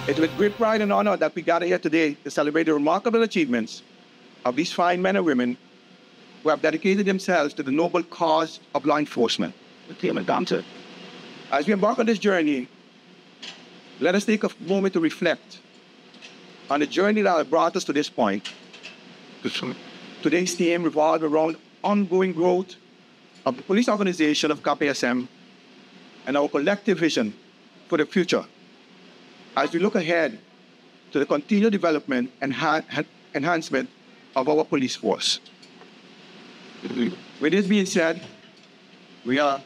It's with great pride and honor that we gather here today to celebrate the remarkable achievements of these fine men and women who have dedicated themselves to the noble cause of law enforcement. As we embark on this journey, let us take a moment to reflect on the journey that has brought us to this point. Today's theme revolves around ongoing growth of the police organization of KPSM and our collective vision for the future as we look ahead to the continued development and enhancement of our police force. With this being said, we are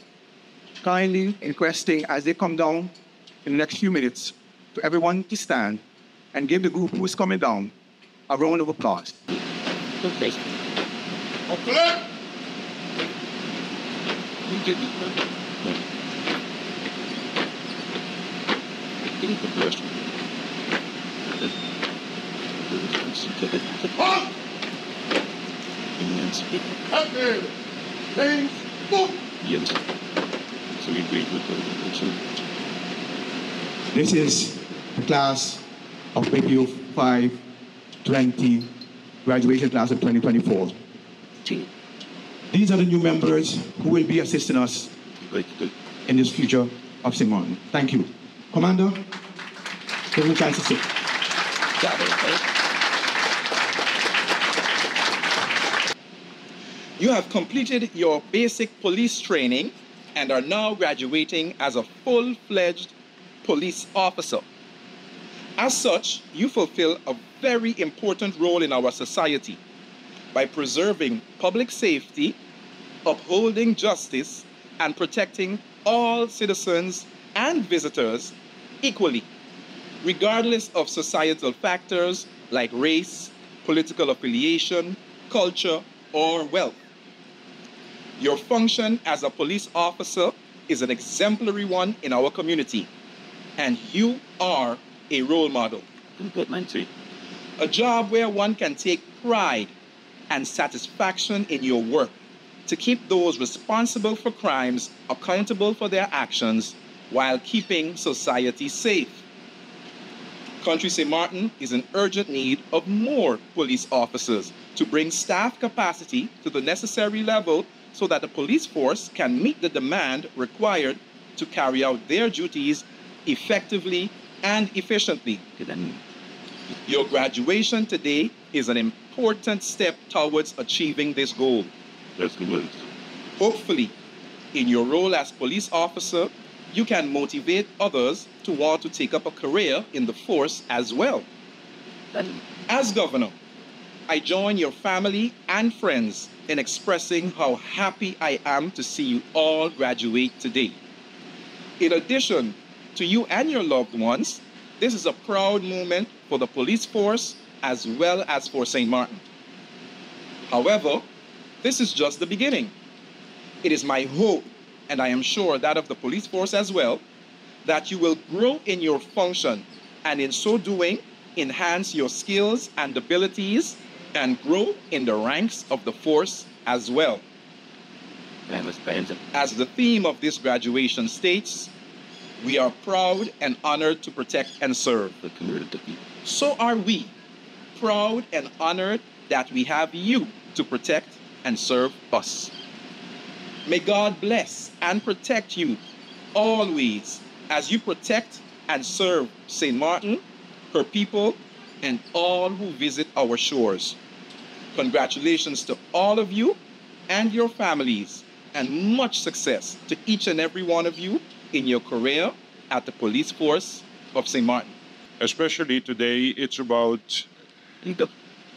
kindly requesting, as they come down in the next few minutes, to everyone to stand and give the group who is coming down a round of applause. Okay. This is the class of PQ 520, graduation class of 2024. These are the new members who will be assisting us in this future of St. Martin. Thank you. Commander, give me a chance to sit. You have completed your basic police training and are now graduating as a full-fledged police officer. As such, you fulfill a very important role in our society by preserving public safety, upholding justice, and protecting all citizens and visitors equally, regardless of societal factors like race, political affiliation, culture, or wealth. Your function as a police officer is an exemplary one in our community, and you are a role model. A job where one can take pride and satisfaction in your work to keep those responsible for crimes accountable for their actions while keeping society safe. Country St. Martin is in urgent need of more police officers to bring staff capacity to the necessary level so that the police force can meet the demand required to carry out their duties effectively and efficiently. Your graduation today is an important step towards achieving this goal. Hopefully, in your role as police officer, you can motivate others to want to take up a career in the force as well. As governor, I join your family and friends in expressing how happy I am to see you all graduate today. In addition to you and your loved ones, this is a proud moment for the police force as well as for St. Martin. However, this is just the beginning. It is my hope, and I am sure that of the police force as well, that you will grow in your function and in so doing, enhance your skills and abilities and grow in the ranks of the force as well. As the theme of this graduation states, we are proud and honored to protect and serve. So are we, proud and honored that we have you to protect and serve us. May God bless and protect you always as you protect and serve St. Martin, her people, and all who visit our shores. Congratulations to all of you and your families, and much success to each and every one of you in your career at the police force of St. Martin. Especially today, it's about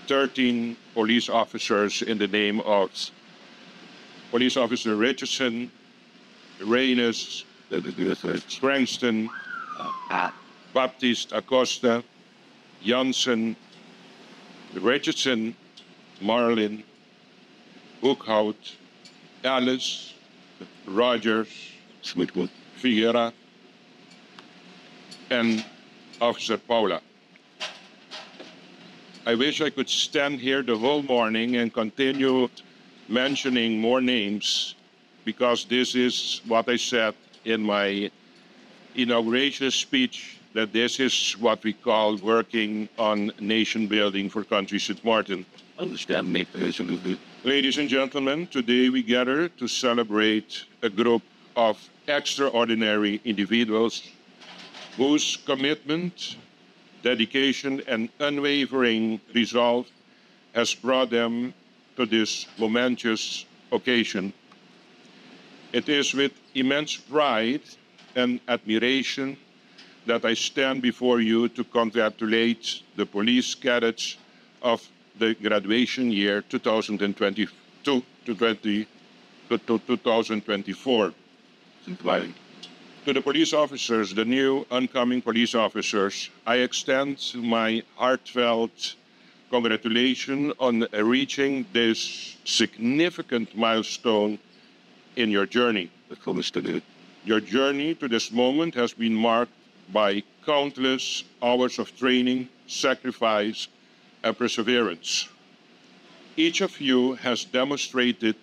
13 police officers in the name of Police Officer Richardson, Reynes, Sprangston, Baptiste Acosta, Janssen, Richardson, Marlin, Hoekhout, Alice, Rogers, Figuera, and Officer Paula. I wish I could stand here the whole morning and continue mentioning more names, because this is what I said in my inauguration speech that this is what we call working on nation building for country St. Martin. Understand me, absolutely. Ladies and gentlemen, today we gather to celebrate a group of extraordinary individuals whose commitment, dedication, and unwavering resolve has brought them to this momentous occasion. It is with immense pride and admiration that I stand before you to congratulate the police cadets of the graduation year 2022 to 2024. To the police officers, the new oncoming police officers, I extend my heartfelt congratulations on reaching this significant milestone in your journey. Your journey to this moment has been marked by countless hours of training, sacrifice, and perseverance. Each of you has demonstrated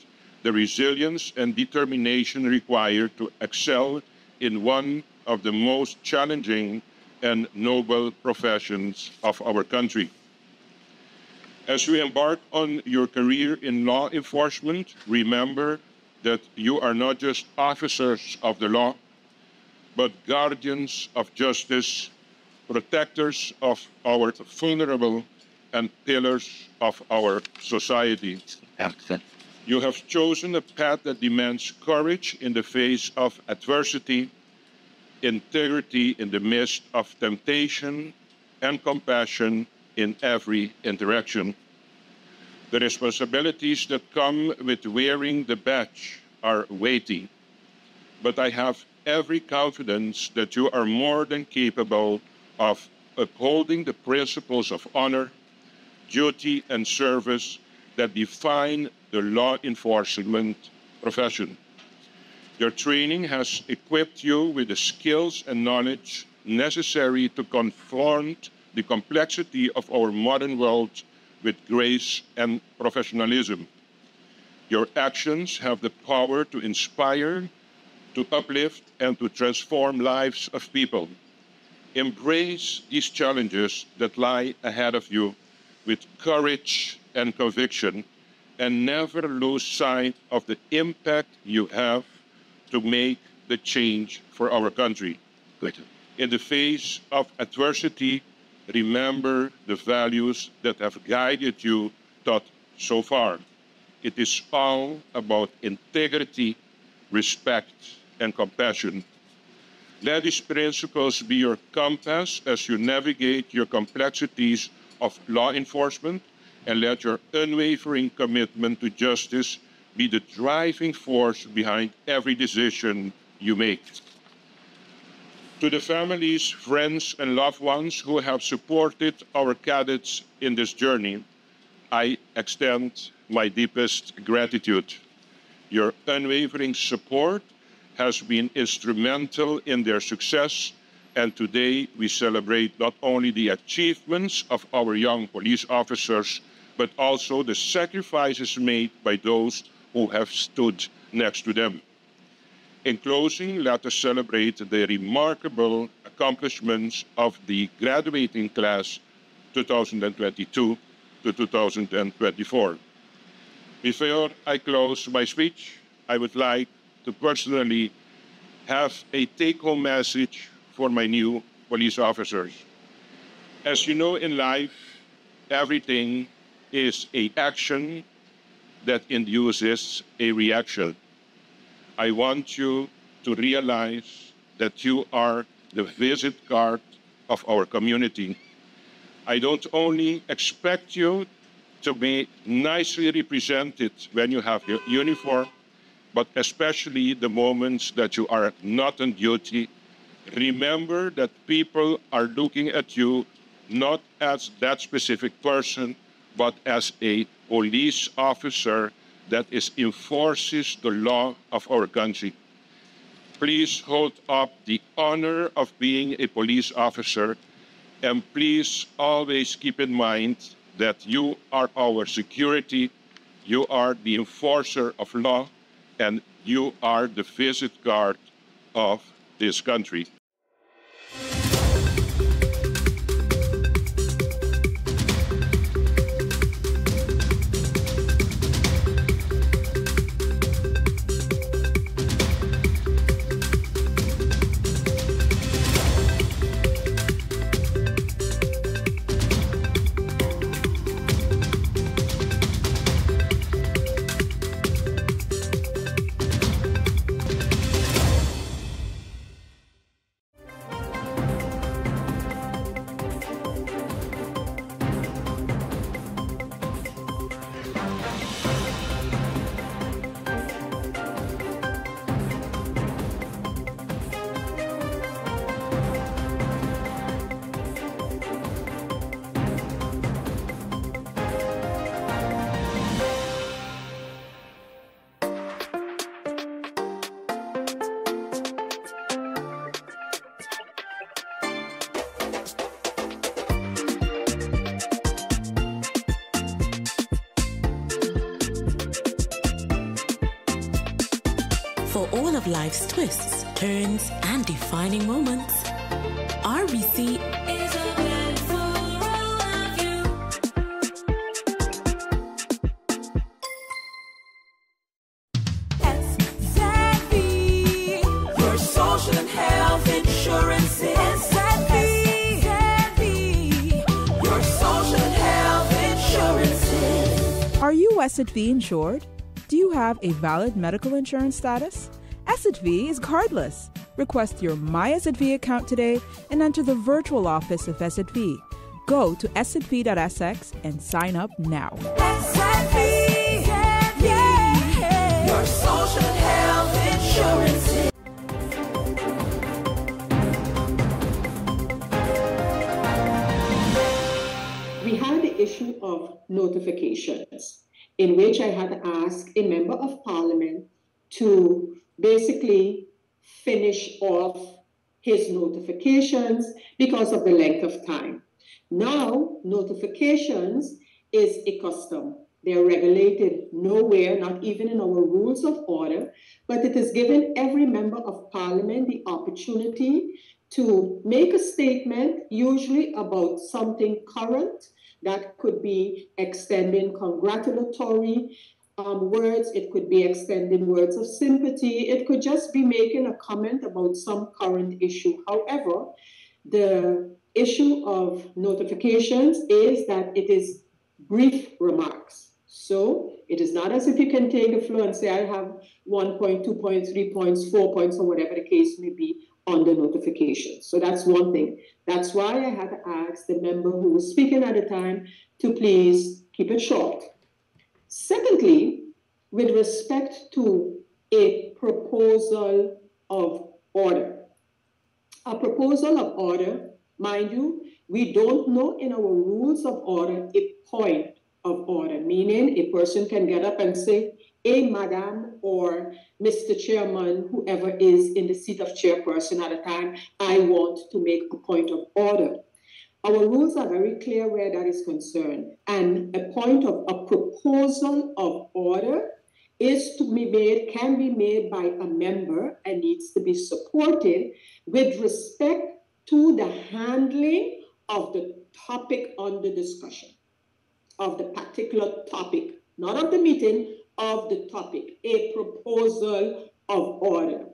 the resilience and determination required to excel in one of the most challenging and noble professions of our country. As you embark on your career in law enforcement, remember that you are not just officers of the law, but guardians of justice, protectors of our vulnerable, and pillars of our society. You have chosen a path that demands courage in the face of adversity, integrity in the midst of temptation, and compassion in every interaction. The responsibilities that come with wearing the badge are weighty, but I have every confidence that you are more than capable of upholding the principles of honor, duty, and service that define the law enforcement profession. Your training has equipped you with the skills and knowledge necessary to confront the complexity of our modern world with grace and professionalism. Your actions have the power to inspire, to uplift, and to transform lives of people. Embrace these challenges that lie ahead of you with courage and conviction, and never lose sight of the impact you have to make the change for our country. In the face of adversity, remember the values that have guided you thus so far. It is all about integrity, respect, and compassion. Let these principles be your compass as you navigate your complexities of law enforcement, and let your unwavering commitment to justice be the driving force behind every decision you make. To the families, friends, and loved ones who have supported our cadets in this journey, I extend my deepest gratitude. Your unwavering support has been instrumental in their success, and today we celebrate not only the achievements of our young police officers, but also the sacrifices made by those who have stood next to them. In closing, let us celebrate the remarkable accomplishments of the graduating class 2022 to 2024. Before I close my speech, I would like to personally have a take-home message for my new police officers. As you know, in life, everything is an action that induces a reaction. I want you to realize that you are the visit card of our community. I don't only expect you to be nicely represented when you have your uniform, but especially the moments that you are not on duty. Remember that people are looking at you not as that specific person, but as a police officer that enforces the law of our country. Please hold up the honor of being a police officer, and please always keep in mind that you are our security, you are the enforcer of law, and you are the visit card of this country. for all of life's twists, turns, and defining moments. RBC is a blend for all of you. SXM, your social and health insurance. SXM, your social and health insurance. Are you SXM insured? Do you have a valid medical insurance status? SXM is cardless. Request your My SXM account today and enter the virtual office of SXM. Go to sxv.sx and sign up now. SXM, yeah, your social and health insurance. We had the issue of notifications, in which I had asked a member of parliament to basically finish off his notifications because of the length of time. Now, notifications is a custom. They're regulated nowhere, not even in our rules of order, but it has given every member of parliament the opportunity to make a statement, usually about something current. That could be extending congratulatory words. It could be extending words of sympathy. It could just be making a comment about some current issue. However, the issue of notifications is that it is brief remarks. So it is not as if you can take the floor and say, I have 1 point, 2 points, 3 points, 4 points, or whatever the case may be on the notification. So that's one thing. That's why I had to ask the member who was speaking at the time to please keep it short. Secondly, with respect to a proposal of order. A proposal of order, mind you, we don't know in our rules of order a point of order, meaning a person can get up and say, hey, madam, or Mr. Chairman, whoever is in the seat of chairperson at a time, I want to make a point of order. Our rules are very clear where that is concerned. And a point of a proposal of order is to be made, can be made by a member and needs to be supported with respect to the handling of the topic under discussion, of the particular topic, not of the meeting, of the topic, a proposal of order.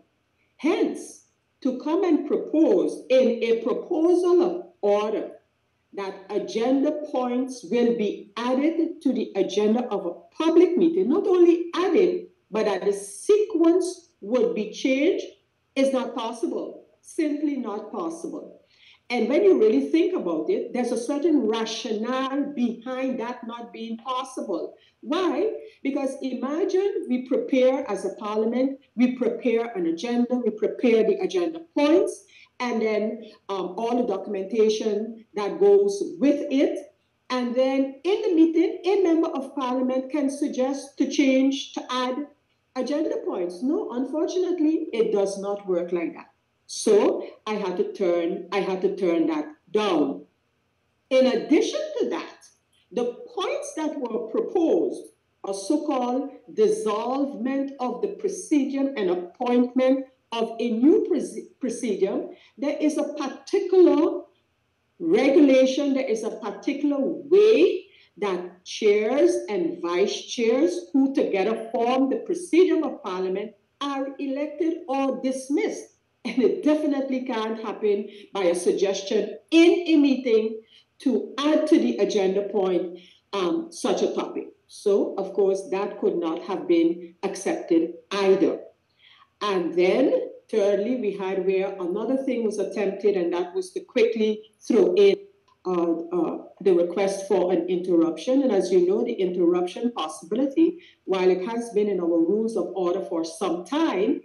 Hence, to come and propose in a proposal of order that agenda points will be added to the agenda of a public meeting, not only added, but that the sequence would be changed, is not possible, simply not possible. And when you really think about it, there's a certain rationale behind that not being possible. Why? Because imagine we prepare as a parliament, we prepare an agenda, we prepare the agenda points, and then all the documentation that goes with it. And then in the meeting, a member of parliament can suggest to change, to add agenda points. No, unfortunately, it does not work like that. So I had to turn that down. In addition to that, the points that were proposed, a so-called dissolvement of the presidium and appointment of a new presidium, there is a particular regulation, there is a particular way that chairs and vice chairs who together form the presidium of parliament are elected or dismissed. And it definitely can't happen by a suggestion in a meeting to add to the agenda point such a topic. So, of course, that could not have been accepted either. And then, thirdly, we had where another thing was attempted, and that was to quickly throw in the request for an interruption. And as you know, the interruption possibility, while it has been in our rules of order for some time,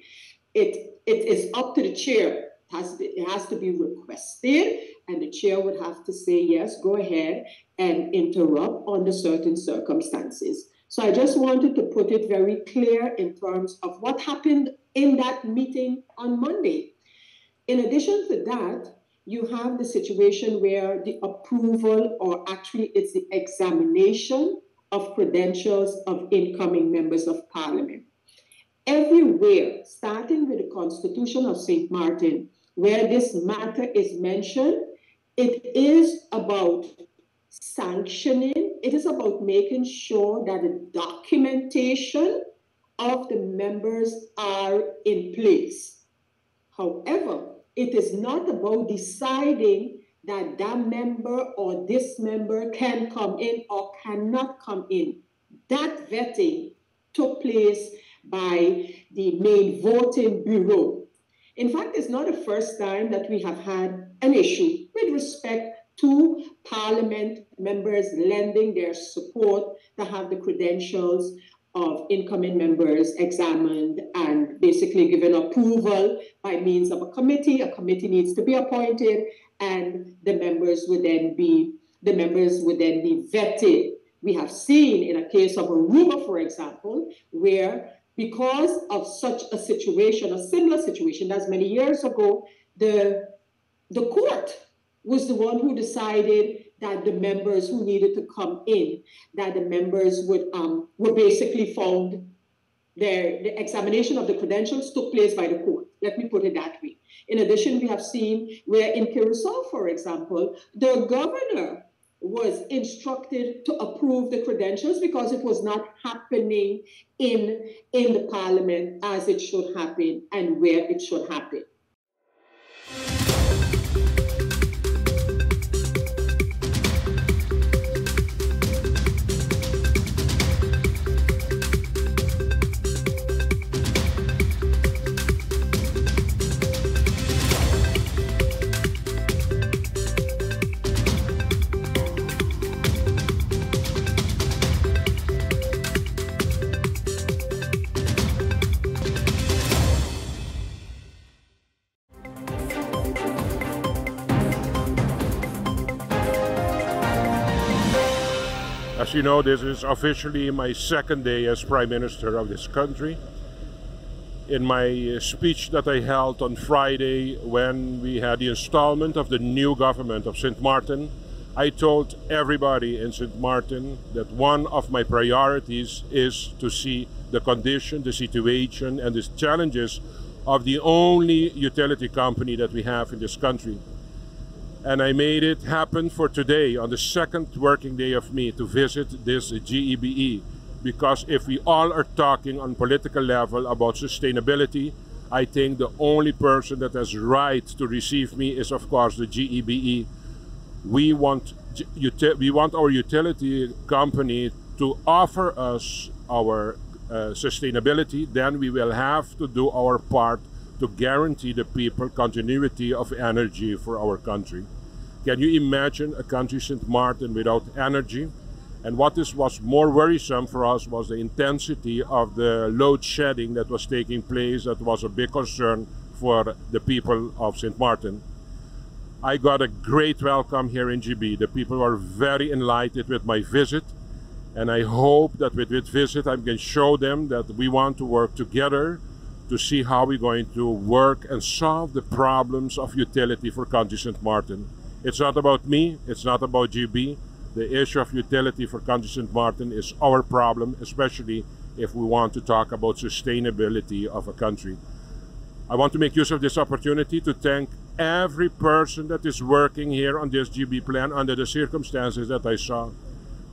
it is up to the chair. It has to be requested, and the chair would have to say, yes, go ahead and interrupt under certain circumstances. So I just wanted to put it very clear in terms of what happened in that meeting on Monday. In addition to that, you have the situation where the approval, or actually it's the examination of credentials of incoming members of parliament. everywhere, starting with the Constitution of St. Martin, where this matter is mentioned, it is about sanctioning, it is about making sure that the documentation of the members are in place. However, it is not about deciding that that member or this member can come in or cannot come in. That vetting took place by the main voting bureau. In fact, it's not the first time that we have had an issue with respect to Parliament members lending their support to have the credentials of incoming members examined and basically given approval by means of a committee. A committee needs to be appointed, and the members would then be vetted. We have seen in a case of Aruba, for example, where because of such a situation, a similar situation, that's many years ago, the court was the one who decided that the members who needed to come in, that the members were basically found, the examination of the credentials took place by the court. Let me put it that way. In addition, we have seen where in Curacao, for example, the governor was instructed to approve the credentials because it was not happening in the parliament as it should happen and where it should happen. As you know, this is officially my second day as Prime Minister of this country. In my speech that I held on Friday when we had the installment of the new government of St. Martin, I told everybody in St. Martin that one of my priorities is to see the condition, the situation, and the challenges of the only utility company that we have in this country. And I made it happen for today, on the second working day of me, to visit this GEBE. Because if we all are talking on political level about sustainability, I think the only person that has right to receive me is, of course, the GEBE. We want our utility company to offer us our sustainability. Then we will have to do our part to guarantee the people continuity of energy for our country. Can you imagine a country, St. Martin, without energy? And what was more worrisome for us was the intensity of the load shedding that was taking place. That was a big concern for the people of St. Martin. I got a great welcome here in GB. The people were very enlightened with my visit. And I hope that with this visit I can show them that we want to work together to see how we're going to work and solve the problems of utility for Country St. Martin. It's not about me, it's not about GB. The issue of utility for Country St. Martin is our problem, especially if we want to talk about sustainability of a country. I want to make use of this opportunity to thank every person that is working here on this GB plan under the circumstances that I saw.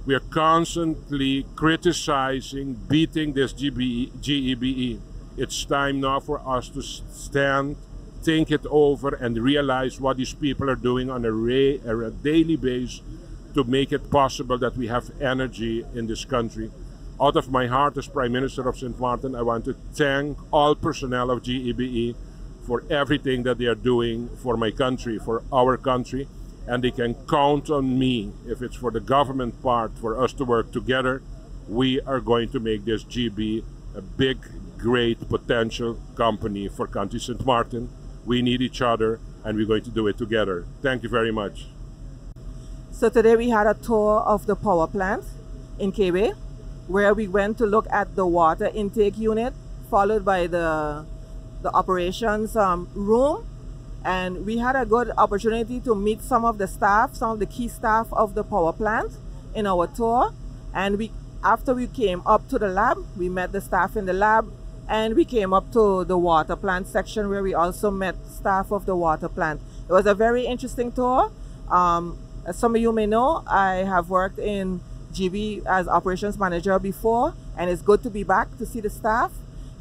We are constantly criticizing, beating this GEBE. It's time now for us to stand, think it over, and realize what these people are doing on a daily basis to make it possible that we have energy in this country. Out of my heart as Prime Minister of St. Martin, I want to thank all personnel of GEBE for everything that they are doing for my country, for our country, and they can count on me. If it's for the government part, for us to work together, we are going to make this GB a big, great potential company for Country St. Martin. We need each other, and we're going to do it together. Thank you very much. So today we had a tour of the power plant in KB, where we went to look at the water intake unit, followed by the operations room. And we had a good opportunity to meet some of the staff, some of the key staff of the power plant in our tour. And after we came up to the lab, we met the staff in the lab. and we came up to the water plant section where we also met staff of the water plant. It was a very interesting tour. As some of you may know, I have worked in GB as operations manager before, and it's good to be back to see the staff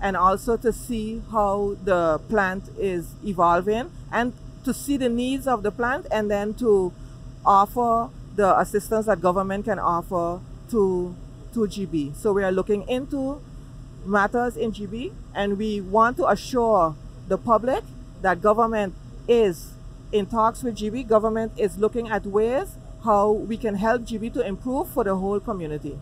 and also to see how the plant is evolving and to see the needs of the plant, and then to offer the assistance that government can offer to GB. So we are looking into matters in GB, and we want to assure the public that government is in talks with GB. Government is looking at ways how we can help GB to improve for the whole community.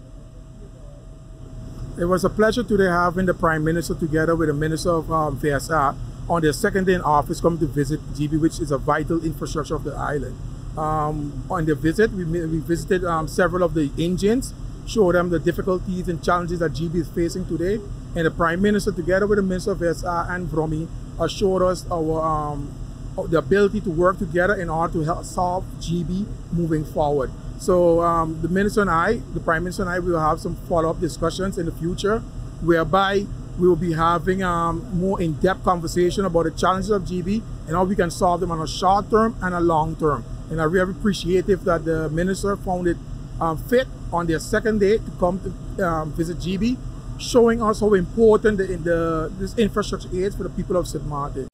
It was a pleasure today having the Prime Minister together with the Minister of VSR on their second day in office coming to visit GB, which is a vital infrastructure of the island. On the visit, we visited several of the engines, showed them the difficulties and challenges that GB is facing today. And the Prime Minister, together with the Minister of VSR and Vromi, assured us our the ability to work together in order to help solve GB moving forward. So the Minister and I, the Prime Minister and I, will have some follow-up discussions in the future, whereby we will be having more in-depth conversation about the challenges of GB and how we can solve them on a short term and a long term. And I'm very appreciative that the Minister found it fit on their second day to come to visit GB, showing us how important this infrastructure is for the people of St. Martin.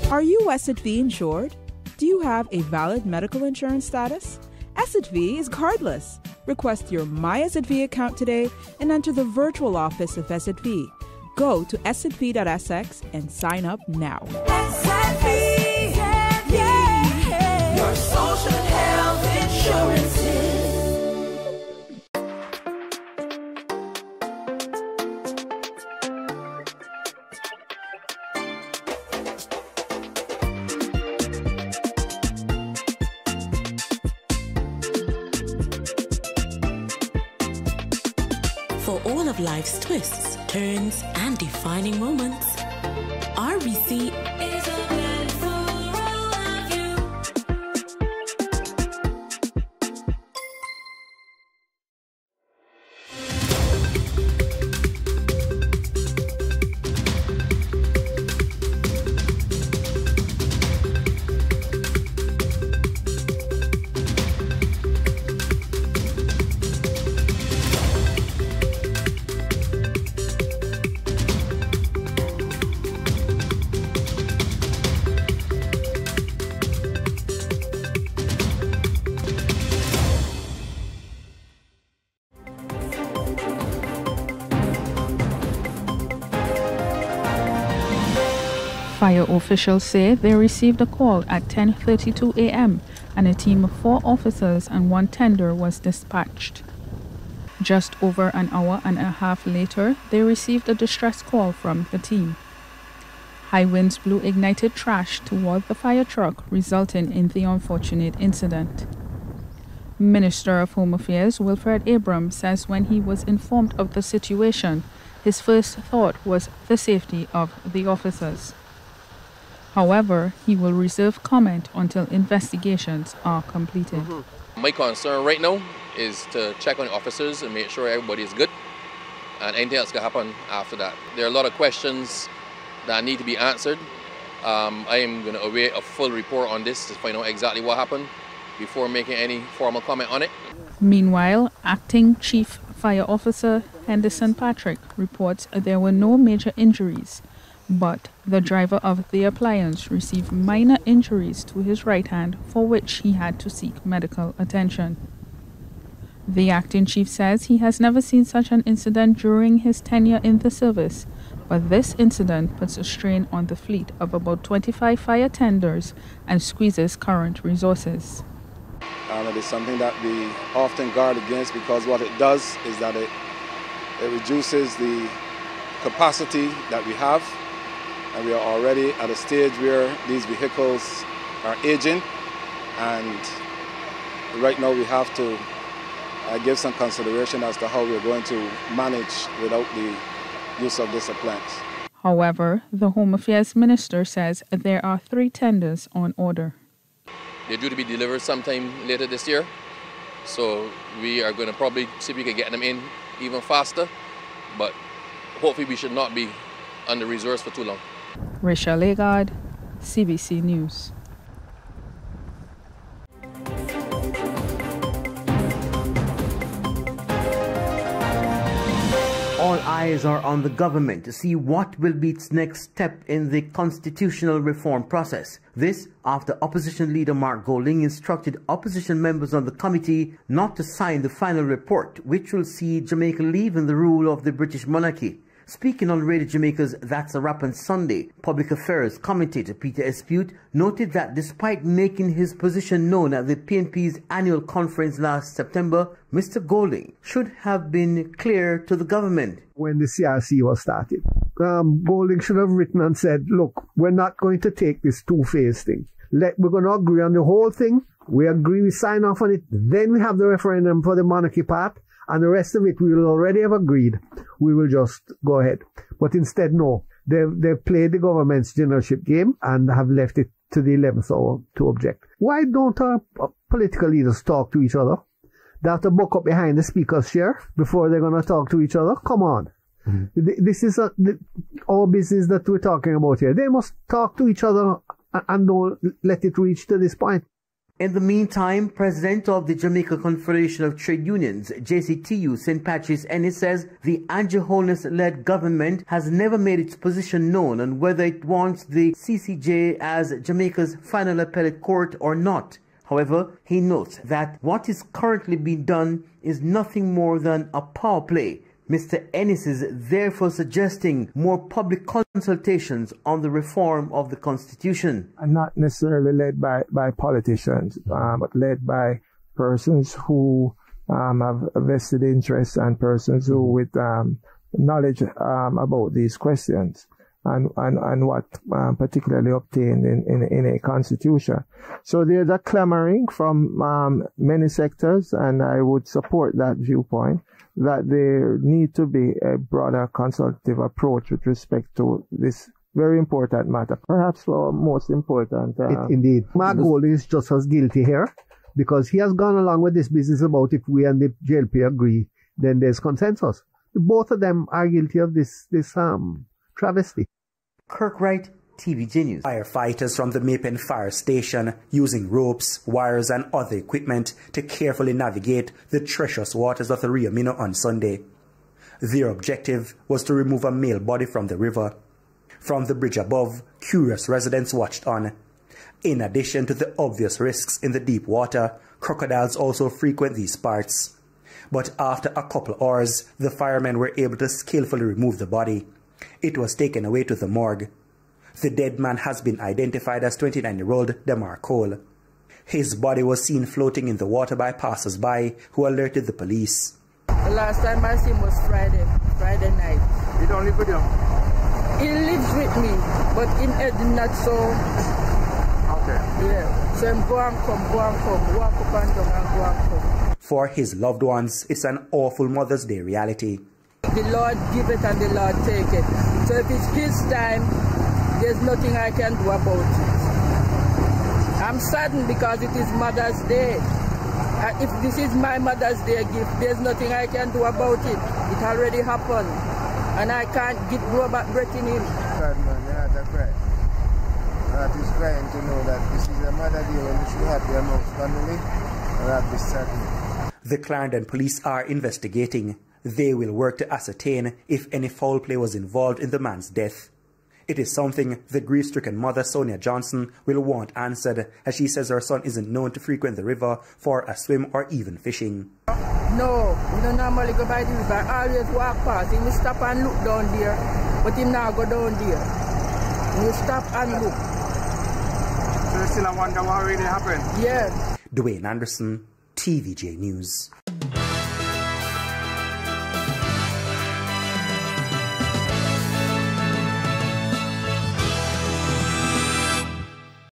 Are you Asset V insured? Do you have a valid medical insurance status? Asset V is cardless. Request your My Asset V account today and enter the virtual office of Asset V. Go to assetv.sx and sign up now. Asset V, yeah, your social and health insurances. For all of life's twists, turns, and defining moments, RBC is a blend for all of you. Fire officials say they received a call at 10:32 a.m. and a team of 4 officers and 1 tender was dispatched. Just over an hour and a half later, they received a distress call from the team. High winds blew ignited trash toward the fire truck, resulting in the unfortunate incident. Minister of Home Affairs Wilfred Abram says when he was informed of the situation, his first thought was the safety of the officers. However, he will reserve comment until investigations are completed. My concern right now is to check on the officers and make sure everybody is good, and anything else can happen after that. There are a lot of questions that need to be answered. I am going to await a full report on this to find out exactly what happened before making any formal comment on it. Meanwhile, Acting Chief Fire Officer Henderson Patrick reports there were no major injuries, But the driver of the appliance received minor injuries to his right hand, for which he had to seek medical attention. The acting chief says he has never seen such an incident during his tenure in the service, but this incident puts a strain on the fleet of about 25 fire tenders and squeezes current resources. It is something that we often guard against, because what it does is that it reduces the capacity that we have, and we are already at a stage where these vehicles are aging, and right now we have to give some consideration as to how we're going to manage without the use of this appliance. However, the Home Affairs Minister says there are 3 tenders on order. They're due to be delivered sometime later this year, so we are going to probably see if we can get them in even faster, but hopefully we should not be under-resourced for too long. Rachel Legard, CBC News. All eyes are on the government to see what will be its next step in the constitutional reform process. This after opposition leader Mark Golding instructed opposition members on the committee not to sign the final report, which will see Jamaica leaving the rule of the British monarchy. Speaking on Radio Jamaica's That's a Wrap on Sunday, Public Affairs commentator Peter Espute noted that despite making his position known at the PNP's annual conference last September, Mr. Golding should have been clear to the government. When the CRC was started, Golding should have written and said, look, we're not going to take this two-phase thing. We're going to agree on the whole thing. We agree, we sign off on it. Then we have the referendum for the monarchy part. And the rest of it, we will already have agreed. We will just go ahead. But instead, no. They've played the government's generalship game and have left it to the 11th hour to object. Why don't our political leaders talk to each other? They have to buck up behind the speaker's chair before they're going to talk to each other? Come on. Mm-hmm. This is our business that we're talking about here. They must talk to each other and don't let it reach to this point. In the meantime, President of the Jamaica Confederation of Trade Unions, JCTU, St. Patrice Ennis, says the Andrew Holness-led government has never made its position known on whether it wants the CCJ as Jamaica's final appellate court or not. However, he notes that what is currently being done is nothing more than a power play. Mr. Ennis is therefore suggesting more public consultations on the reform of the Constitution. And not necessarily led by politicians, but led by persons who have vested interests and persons who with knowledge about these questions and what particularly obtained in a constitution. So there's a clamoring from many sectors, and I would support that viewpoint, that there need to be a broader consultative approach with respect to this very important matter, perhaps most important. Indeed. Mark Golding is just as guilty here, because he has gone along with this business about if we and the JLP agree, then there's consensus. Both of them are guilty of this travesty. Kirk Wright, TVJ News. Firefighters from the Maypen Fire Station using ropes, wires and other equipment to carefully navigate the treacherous waters of the Rio Minho on Sunday. Their objective was to remove a male body from the river. From the bridge above, curious residents watched on. In addition to the obvious risks in the deep water, crocodiles also frequent these parts. But after a couple hours, the firemen were able to skillfully remove the body. It was taken away to the morgue. The dead man has been identified as 29-year-old Demar Cole. His body was seen floating in the water by passers-by who alerted the police. The last time I see him was Friday night. You don't live with him? He lives with me, but in head not so. Okay. Yeah. So I'm go and come, walk up and down and go and come. For his loved ones, it's an awful Mother's Day reality. The Lord give it and the Lord take it. So if it's his time, there's nothing I can do about it. I'm saddened because it is Mother's Day. If this is my Mother's Day gift, there's nothing I can do about it. It already happened. And I can't go back breaking him. God, man, your heart is crying. My heart is crying to know that this is a Mother Day when we should have the amongst family. And that is saddening. The Clarendon police are investigating. They will work to ascertain if any foul play was involved in the man's death. It is something the grief-stricken mother, Sonia Johnson, will want answered, as she says her son isn't known to frequent the river for a swim or even fishing. No, we don't normally go by the river. I always walk past. He will stop and look down there, but he now go down there. He will stop and look. So you still wonder what really happened? Yes. Dwayne Anderson, TVJ News.